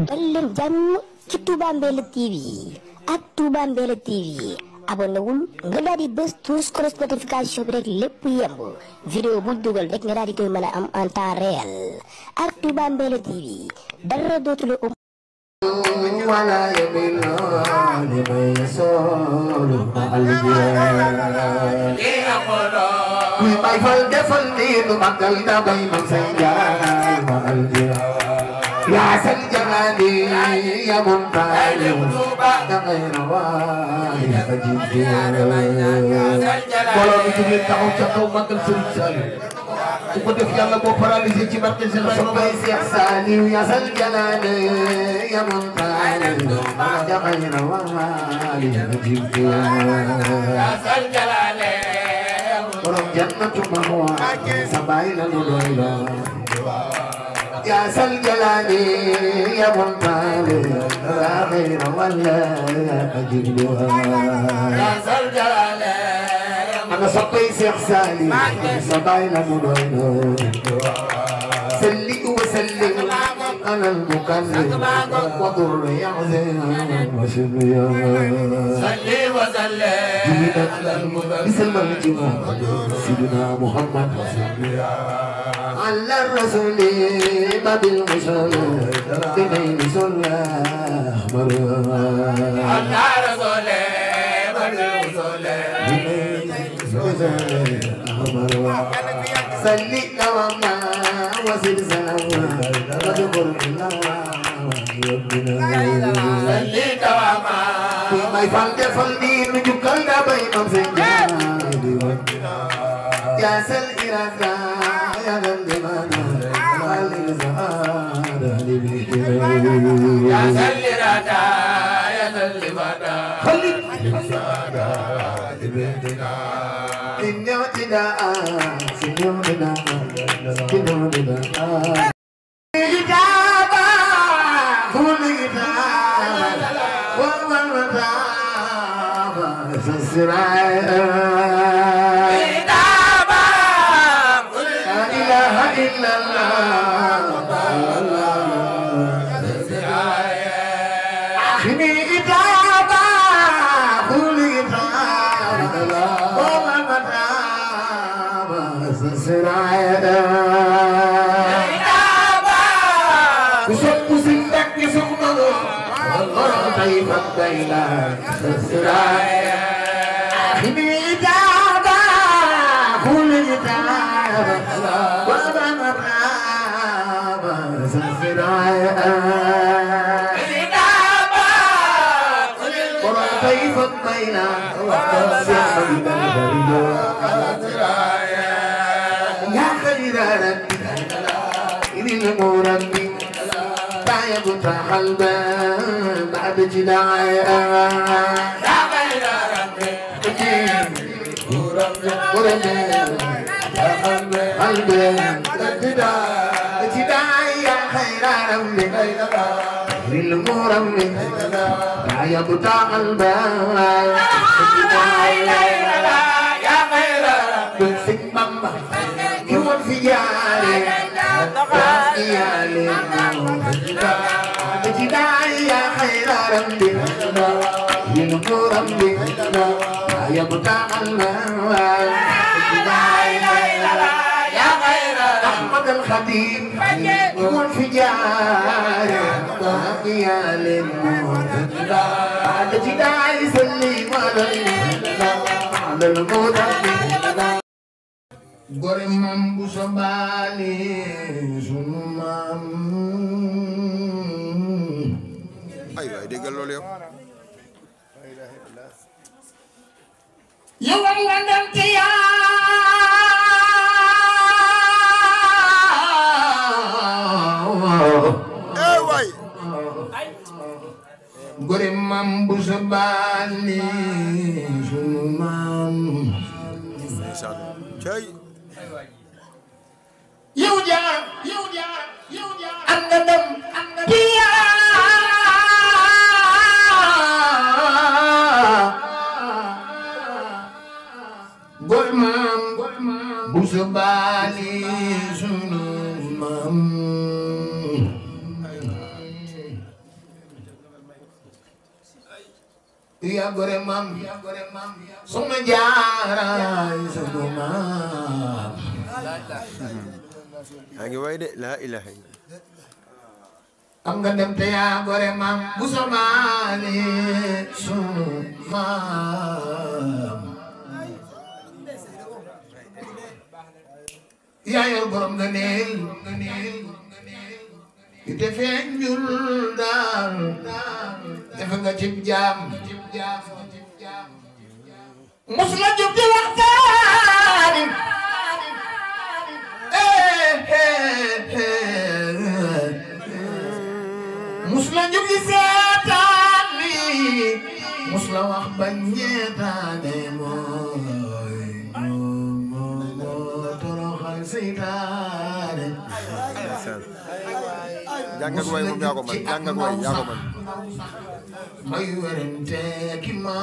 dal leen jàmm ci Touba Mbella TV ak Touba Mbella TV abonné wul nga daal di bës tous cloche notification bi rek lépp yemb vidéo bu dugal rek nga daal di koy mën a am en temps réel ak Touba Mbella TV dara dootu la ولا يمل لمن يسول مع الجيران ما يفل دين مقل دبي من سنجال مع الجيران يا سنجاني يا منتهي غير واحد فجد ولو بتجي تعود تقوم مقل سنجال ku ko def yàlla boo paralysé ci barke seen soppay Cheikh Saliou ya sal jalale ya montaane ya khayra wali ya jibbi ya sal jalale borom jannatu mahwa sabayna lu doylo ya sal jalale ya montaane ya khayra wali ya jibbi ya sal jalale أنا صبي شيخ سالي صباينا مدوينو سلي وسلم أنا المكلم وضر يعزين وشبيا سلي وسلم بسلم الجمال سيدنا محمد على الرسول باب المشال بنين صلى على الرسول باب المشال سلي لوما وزد سلام وذكر الله سلي لوما ما يفعل فلني نجوكل دبي ممسجان يا سل إرادا يا غندمانا والي زهاد يا سل إرادا يا غندمانا خلي بعد جداعي يا خير ربي وربي يا قلبي جداعي يا خير ربي للمرمي لا يبتع قلبي يا خير ربي سمم يوم في جاري يا جداعي يا خير ربي ينور ربي يا بتاع المال جداعي يا خير أحمد الخديم يقول في جاري يا للموت جداعي سلم على الموت gore mam bu sabali sunu mam ay waay déggal loolu yow am nga ndam ci waay gore mam bu sabali sunu mam cay yow jaar am nga ndam ci gore mam bu sabali sunu mam yaa gore maam Soxna Jaara sunu maam yaa ngi way de la ilaha illa am nga dem te yaa gore maam bu somaale sunu maam yaa yor borom nga neel ite feeñ ñul daal defe nga cib jaam mos la jub di waxtaani mus la jub di seetaani mus la wax ba ñeetaane mooy toroxal seytaane jàng ak way moom yaa ko man jàng ak way yaa ko man may werante ki ma